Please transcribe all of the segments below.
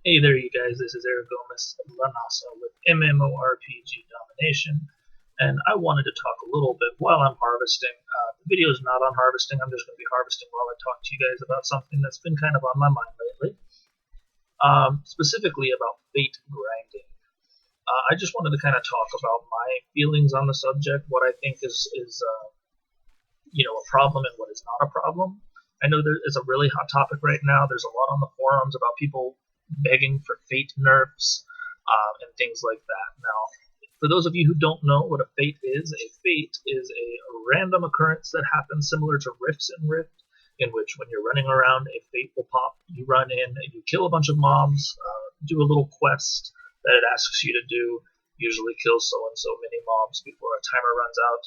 Hey there, you guys. This is Eric Gomez Lanasa with MMORPG Domination, and I wanted to talk a little bit while I'm harvesting. The video is not on harvesting. I'm just going to be harvesting while I talk to you guys about something that's been kind of on my mind lately, specifically about fate grinding. I just wanted to kind of talk about my feelings on the subject, what I think is a problem and what is not a problem. I know there is a really hot topic right now. There's a lot on the forums about people begging for fate nerfs and things like that. Now, for those of you who don't know what a fate is a random occurrence that happens similar to rifts in Rift, in which when you're running around, a fate will pop. You run in, you kill a bunch of mobs, do a little quest that it asks you to do. Usually kill so and so many mobs before a timer runs out,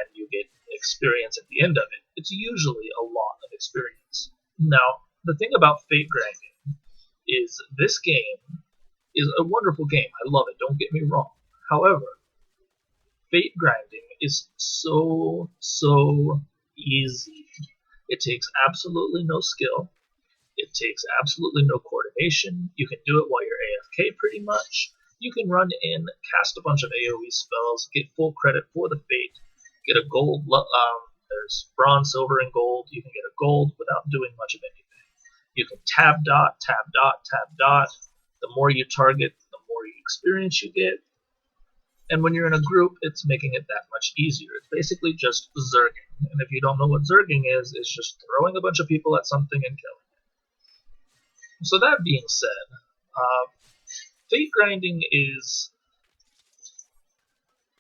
and you get experience at the end of it. It's usually a lot of experience. Now, the thing about fate grinding is this game is a wonderful game. I love it, don't get me wrong. However, fate grinding is so easy. It takes absolutely no skill. It takes absolutely no coordination. You can do it while you're AFK pretty much. You can run in, cast a bunch of AoE spells, get full credit for the fate, get a gold. There's bronze, silver, and gold. You can get a gold without doing much of anything. You can tab dot, tab dot, tab dot. The more you target, the more experience you get. And when you're in a group, it's making it that much easier. It's basically just zerging. And if you don't know what zerging is, it's just throwing a bunch of people at something and killing it. So that being said, fate grinding is,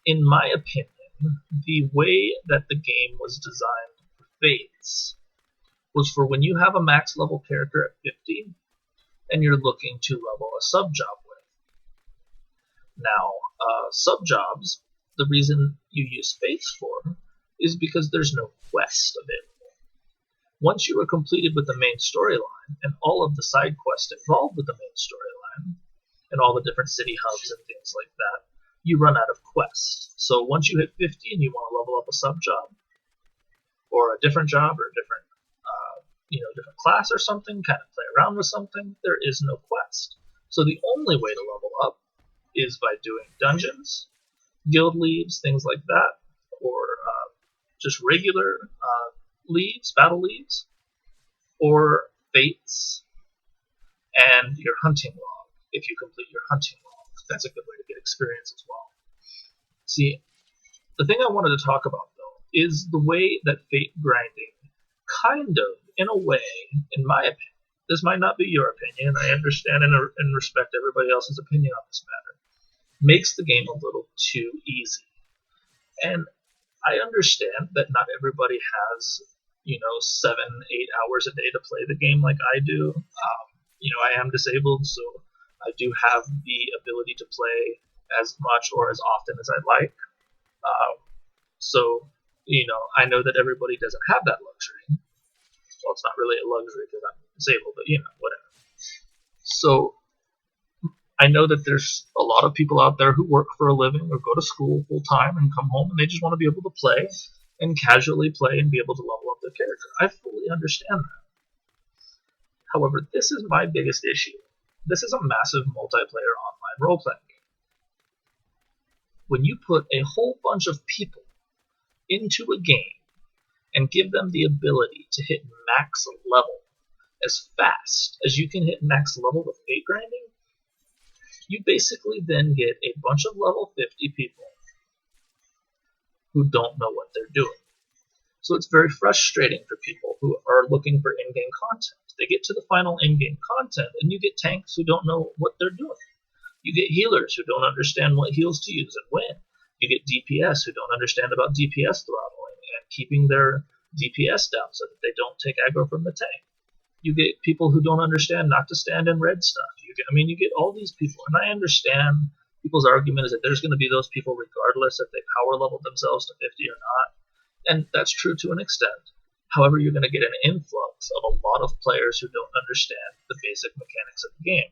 in my opinion, the way that the game was designed for fates was for when you have a max level character at 50 and you're looking to level a sub job with. Now, sub jobs, the reason you use fates for is because there's no quest available. Once you are completed with the main storyline and all of the side quests involved with the main storyline and all the different city hubs and things like that, you run out of quests. So once you hit 50 and you want to level up a sub job or a different job or a different different class or something, kind of play around with something, there is no quest. So the only way to level up is by doing dungeons, guild leaves, things like that, or just regular leaves, battle leaves, or fates, and your hunting log. If you complete your hunting log, that's a good way to get experience as well. See, the thing I wanted to talk about, though, is the way that fate grinding kind of, in a way, in my opinion, this might not be your opinion, I understand and respect everybody else's opinion on this matter, makes the game a little too easy. And I understand that not everybody has, 7-8 hours a day to play the game like I do. I am disabled, so I do have the ability to play as much or as often as I like. So, I know that everybody doesn't have that luxury. Well, it's not really a luxury because I'm disabled, but whatever. So I know that there's a lot of people out there who work for a living or go to school full time and come home and they just want to be able to play and casually play and be able to level up their character. I fully understand that. However, this is my biggest issue. This is a massive multiplayer online role-playing game. When you put a whole bunch of people into a game and give them the ability to hit max level as fast as you can hit max level with fate grinding, you basically then get a bunch of level 50 people who don't know what they're doing. So it's very frustrating for people who are looking for in-game content. They get to the final in-game content and you get tanks who don't know what they're doing. You get healers who don't understand what heals to use and when. You get DPS who don't understand about DPS throttling and keeping their DPS down so that they don't take aggro from the tank. You get people who don't understand not to stand in red stuff. You get all these people, and I understand people's argument is that there's going to be those people regardless if they power level themselves to 50 or not, and that's true to an extent. However, you're going to get an influx of a lot of players who don't understand the basic mechanics of the game.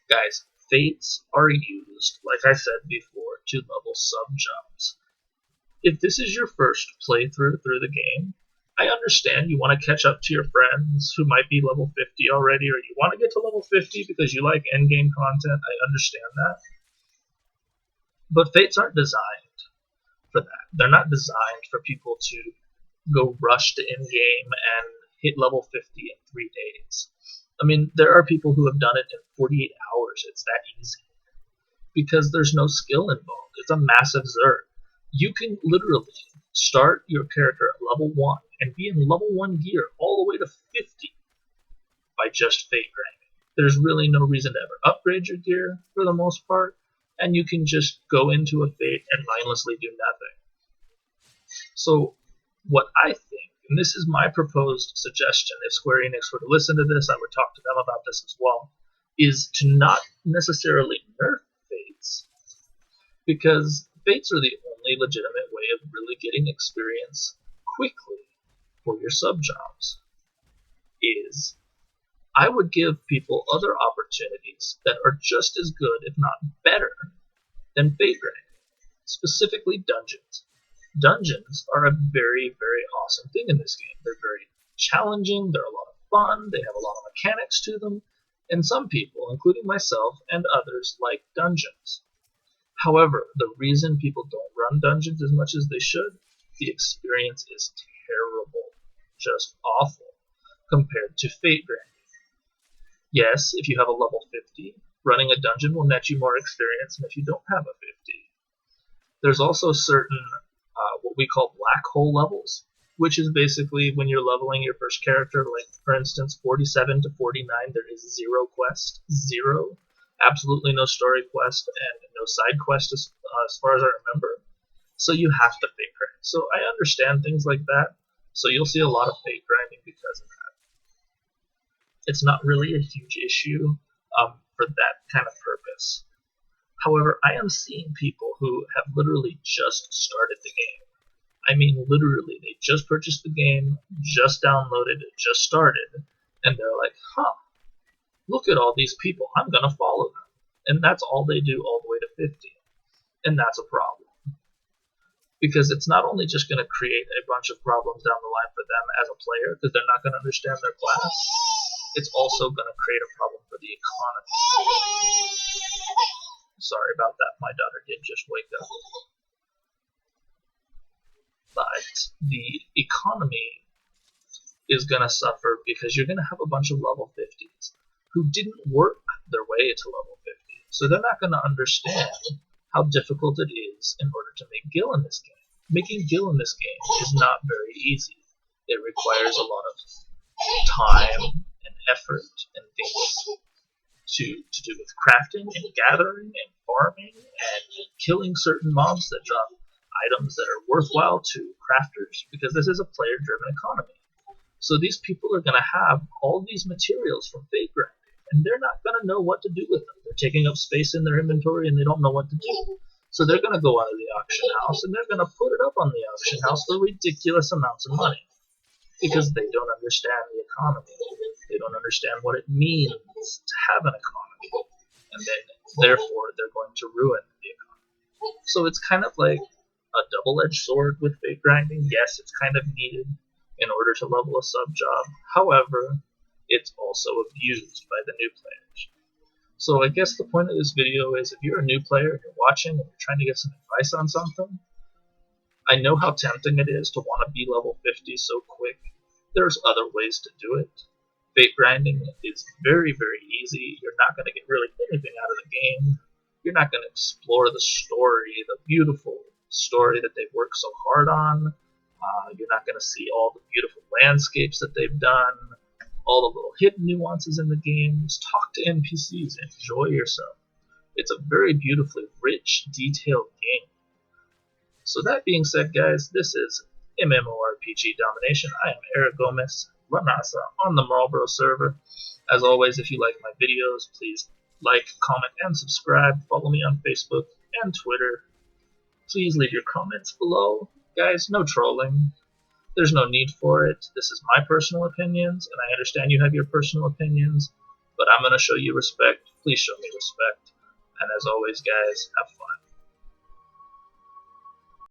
Guys, fates are used, like I said before, to level sub jobs. If this is your first playthrough through the game, I understand you want to catch up to your friends who might be level 50 already, or you want to get to level 50 because you like endgame content. I understand that. But fates aren't designed for that. They're not designed for people to go rush to endgame and hit level 50 in 3 days. I mean, there are people who have done it in 48 hours. It's that easy. Because there's no skill involved. It's a massive Zerg. You can literally start your character at level 1 and be in level 1 gear all the way to 50 by just fate grinding. There's really no reason to ever upgrade your gear for the most part, and you can just go into a fate and mindlessly do nothing. So what I think, and this is my proposed suggestion, if Square Enix were to listen to this, I would talk to them about this as well, is to not necessarily nerf fates, because fates are the only legitimate way of really getting experience quickly for your sub jobs. Is I would give people other opportunities that are just as good, if not better, than fate grinding, specifically dungeons. Dungeons are a very, very awesome thing in this game. They're very challenging, they're a lot of fun, they have a lot of mechanics to them, and some people, including myself and others, like dungeons. However, the reason people don't run dungeons as much as they should, the experience is terrible, just awful, compared to fate grinding. Yes, if you have a level 50, running a dungeon will net you more experience than if you don't have a 50. There's also certain what we call black hole levels, which is basically when you're leveling your first character, like for instance 47 to 49, there is 0 quest, 0, absolutely no story quest, and no side quest as far as I remember. So you have to fate grind. So I understand things like that. So you'll see a lot of fate grinding because of that. It's not really a huge issue for that kind of purpose. However, I am seeing people who have literally just started the game. I mean, literally, they just purchased the game, just downloaded it, just started, and they're like, look at all these people, I'm going to follow them. And that's all they do all the way to 50. And that's a problem. Because it's not only just going to create a bunch of problems down the line for them as a player, because they're not going to understand their class, it's also going to create a problem for the economy. Sorry about that, my daughter did just wake up. But the economy is going to suffer because you're going to have a bunch of level 50s who didn't work their way to level 50. So they're not going to understand how difficult it is in order to make gil in this game. Making gil in this game is not very easy. It requires a lot of time and effort and things to do with crafting and gathering and farming and killing certain mobs that drop items that are worthwhile to crafters, because this is a player-driven economy. So these people are going to have all these materials from fate grinding, and they're not going to know what to do with them. They're taking up space in their inventory, and they don't know what to do. So they're going to go out of the auction house, and they're going to put it up on the auction house for ridiculous amounts of money, because they don't understand the economy. They don't understand what it means to have an economy, and then therefore they're going to ruin the economy. So it's kind of like a double-edged sword with fate grinding. Yes, it's kind of needed in order to level a sub-job. However, it's also abused by the new players. So I guess the point of this video is, if you're a new player and you're watching and you're trying to get some advice on something, I know how tempting it is to want to be level 50 so quick. There's other ways to do it. Fate grinding is very, very easy. You're not going to get really anything out of the game. You're not going to explore the story, the beautiful story that they've worked so hard on. You're not going to see all the beautiful landscapes that they've done, all the little hidden nuances in the game. Just talk to NPCs, enjoy yourself. It's a very beautifully rich, detailed game. So that being said, guys, this is MMORPG Domination. I am Eric Gomez, La NASA, on the Marlboro server. As always, if you like my videos, please like, comment, and subscribe. Follow me on Facebook and Twitter. Please leave your comments below. Guys, no trolling. There's no need for it. This is my personal opinions, and I understand you have your personal opinions, but I'm going to show you respect. Please show me respect. And as always, guys, have fun.